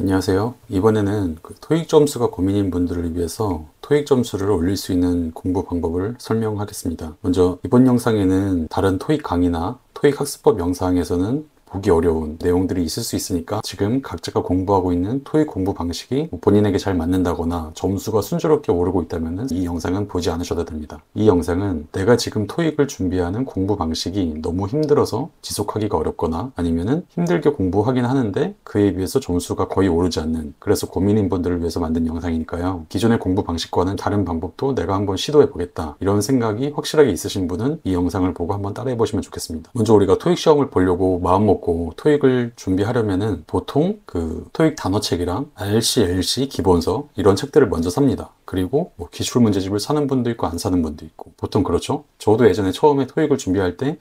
안녕하세요. 이번에는 토익 점수가 고민인 분들을 위해서 토익 점수를 올릴 수 있는 공부 방법을 설명하겠습니다. 먼저 이번 영상에는 다른 토익 강의나 토익 학습법 영상에서는 보기 어려운 내용들이 있을 수 있으니까 지금 각자가 공부하고 있는 토익 공부 방식이 본인에게 잘 맞는다거나 점수가 순조롭게 오르고 있다면 이 영상은 보지 않으셔도 됩니다. 이 영상은 내가 지금 토익을 준비하는 공부 방식이 너무 힘들어서 지속하기가 어렵거나 아니면은 힘들게 공부하긴 하는데 그에 비해서 점수가 거의 오르지 않는, 그래서 고민인 분들을 위해서 만든 영상이니까요. 기존의 공부 방식과는 다른 방법도 내가 한번 시도해 보겠다, 이런 생각이 확실하게 있으신 분은 이 영상을 보고 한번 따라해 보시면 좋겠습니다. 먼저 우리가 토익 시험을 보려고 마음 먹고 토익을 준비하려면은 보통 토익 단어책이랑 RC, LC 기본서 이런 책들을 먼저 삽니다. 그리고 기출문제집을 사는 분도 있고 안 사는 분도 있고 보통 그렇죠. 저도 예전에 처음에 토익을 준비할 때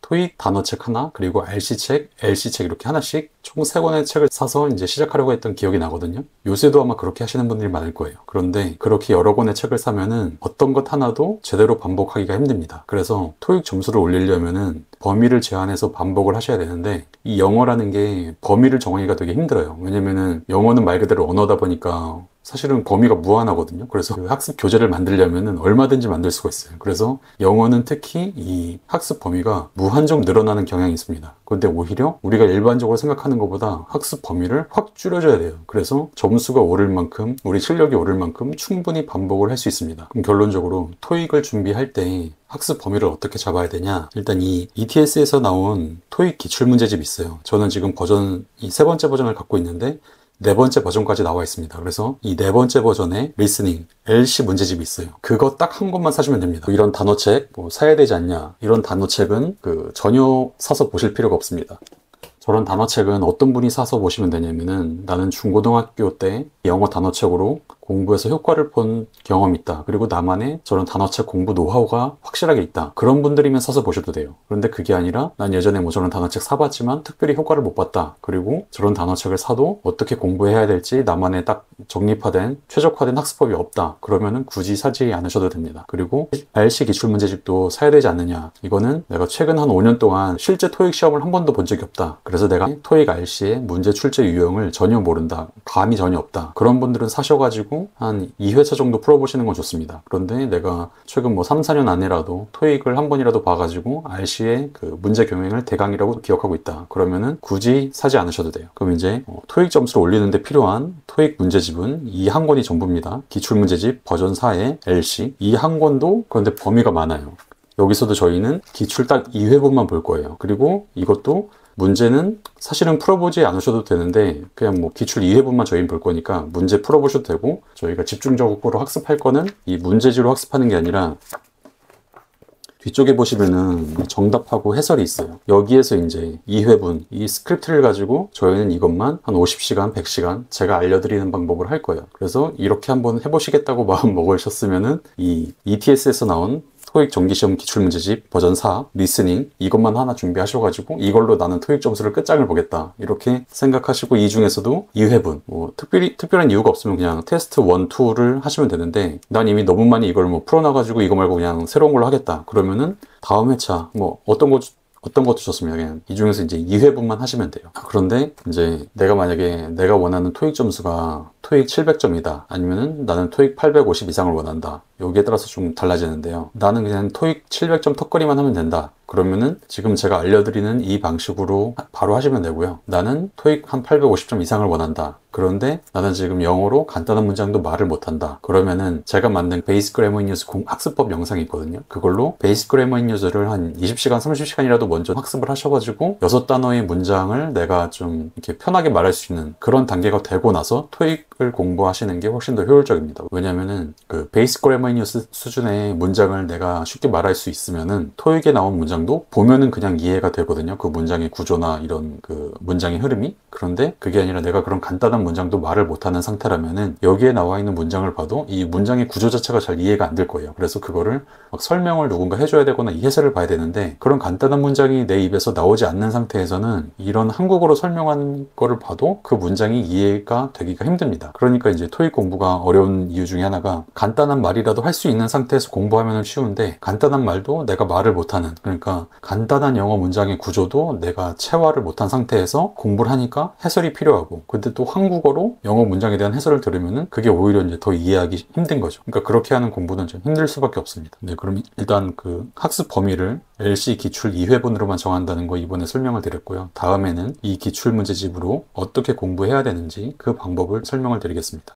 토익 단어책 하나, 그리고 RC책, LC책 이렇게 하나씩 총 3권의 책을 사서 이제 시작하려고 했던 기억이 나거든요. 요새도 아마 그렇게 하시는 분들이 많을 거예요. 그런데 그렇게 여러 권의 책을 사면은 어떤 것 하나도 제대로 반복하기가 힘듭니다. 그래서 토익 점수를 올리려면은 범위를 제한해서 반복을 하셔야 되는데, 이 영어라는 게 범위를 정하기가 되게 힘들어요. 왜냐면은 영어는 말 그대로 언어다 보니까 사실은 범위가 무한하거든요. 그래서 학습 교재를 만들려면은 얼마든지 만들 수가 있어요. 그래서 영어는 특히 이 학습 범위가 무한정 늘어나는 경향이 있습니다. 그런데 오히려 우리가 일반적으로 생각하는 것보다 학습 범위를 확 줄여줘야 돼요. 그래서 점수가 오를 만큼, 우리 실력이 오를 만큼 충분히 반복을 할 수 있습니다. 그럼 결론적으로 토익을 준비할 때 학습 범위를 어떻게 잡아야 되냐? 일단 이 ETS에서 나온 토익 기출문제집이 있어요. 저는 지금 이 3번째 버전을 갖고 있는데 4번째 버전까지 나와 있습니다. 그래서 이 4번째 버전에 리스닝, LC 문제집이 있어요. 그거 딱 한 권만 사시면 됩니다. 이런 단어책 사야 되지 않냐? 이런 단어책은 전혀 사서 보실 필요가 없습니다. 저런 단어책은 어떤 분이 사서 보시면 되냐면은, 나는 중고등학교 때 영어 단어책으로 공부해서 효과를 본 경험이 있다, 그리고 나만의 저런 단어책 공부 노하우가 확실하게 있다, 그런 분들이면 사서 보셔도 돼요. 그런데 그게 아니라 난 예전에 저런 단어책 사봤지만 특별히 효과를 못 봤다, 그리고 저런 단어책을 사도 어떻게 공부해야 될지 나만의 딱 정립화된 최적화된 학습법이 없다, 그러면은 굳이 사지 않으셔도 됩니다. 그리고 RC 기출문제집도 사야 되지 않느냐? 이거는 내가 최근 한 5년 동안 실제 토익 시험을 한 번도 본 적이 없다, 그래서 내가 토익 RC의 문제 출제 유형을 전혀 모른다, 감이 전혀 없다, 그런 분들은 사셔가지고 한 2회차 정도 풀어보시는 건 좋습니다. 그런데 내가 최근 3, 4년 안에라도 토익을 한 번이라도 봐가지고 RC의 문제 경향을 대강이라고 기억하고 있다, 그러면은 굳이 사지 않으셔도 돼요. 그럼 이제 토익 점수를 올리는데 필요한 토익 문제집은 이 한 권이 전부입니다. 기출문제집 버전 4의 LC, 이 한 권도 그런데 범위가 많아요. 여기서도 저희는 기출 딱 2회분만 볼 거예요. 그리고 이것도 문제는 사실은 풀어보지 않으셔도 되는데 그냥 기출 2회분만 저희는 볼 거니까 문제 풀어보셔도 되고, 저희가 집중적으로 학습할 거는 이 문제지로 학습하는 게 아니라 뒤쪽에 보시면은 정답하고 해설이 있어요. 여기에서 이제 2회분, 이 스크립트를 가지고 저희는 이것만 한 50시간, 100시간 제가 알려드리는 방법을 할 거예요. 그래서 이렇게 한번 해보시겠다고 마음 먹으셨으면은 이 ETS에서 나온 토익 정기시험 기출문제집 버전 4 리스닝, 이것만 하나 준비하셔가지고 이걸로 나는 토익 점수를 끝장을 보겠다, 이렇게 생각하시고 이 중에서도 2회분 특별한 이유가 없으면 그냥 테스트 1, 2를 하시면 되는데, 난 이미 너무 많이 이걸 풀어놔가지고 이거 말고 그냥 새로운 걸로 하겠다, 그러면은 다음 회차 어떤 것도 좋습니다. 그냥 이 중에서 이제 2회분만 하시면 돼요. 그런데 이제 만약에 내가 원하는 토익 점수가 토익 700점이다, 아니면은 나는 토익 850 이상을 원한다, 여기에 따라서 좀 달라지는데요. 나는 그냥 토익 700점 턱걸이만 하면 된다, 그러면은 지금 제가 알려드리는 이 방식으로 바로 하시면 되고요. 나는 토익 한 850점 이상을 원한다, 그런데 나는 지금 영어로 간단한 문장도 말을 못한다, 그러면은 제가 만든 베이스 그래머 인 유즈 학습법 영상이 있거든요. 그걸로 베이스 그래머 인 유즈를 한 20시간, 30시간이라도 먼저 학습을 하셔가지고 6단어의 문장을 내가 좀 이렇게 편하게 말할 수 있는 그런 단계가 되고 나서 토익을 공부하시는 게 훨씬 더 효율적입니다. 왜냐면은 베이스 그래머 인 유즈 수준의 문장을 내가 쉽게 말할 수 있으면은 토익에 나온 문장도 보면은 그냥 이해가 되거든요. 그 문장의 구조나 이런 문장의 흐름이. 그런데 그게 아니라 내가 그런 간단한 문장도 말을 못하는 상태라면은 여기에 나와 있는 문장을 봐도 이 문장의 구조 자체가 잘 이해가 안 될 거예요. 그래서 그거를 설명을 누군가 해줘야 되거나 이 해설을 봐야 되는데, 그런 간단한 문장이 내 입에서 나오지 않는 상태에서는 이런 한국어로 설명한 거를 봐도 그 문장이 이해가 되기가 힘듭니다. 그러니까 이제 토익 공부가 어려운 이유 중에 하나가 간단한 말이라도 영어도 할 수 있는 상태에서 공부하면 쉬운데 간단한 말도 내가 말을 못하는, 그러니까 간단한 영어 문장의 구조도 내가 체화를 못한 상태에서 공부를 하니까 해설이 필요하고, 근데 또 한국어로 영어 문장에 대한 해설을 들으면은 그게 오히려 이제 더 이해하기 힘든 거죠. 그러니까 그렇게 하는 공부는 좀 힘들 수밖에 없습니다. 네, 그럼 일단 그 학습 범위를 LC 기출 2회분으로만 정한다는 거 이번에 설명을 드렸고요. 다음에는 이 기출 문제집으로 어떻게 공부해야 되는지 그 방법을 설명을 드리겠습니다.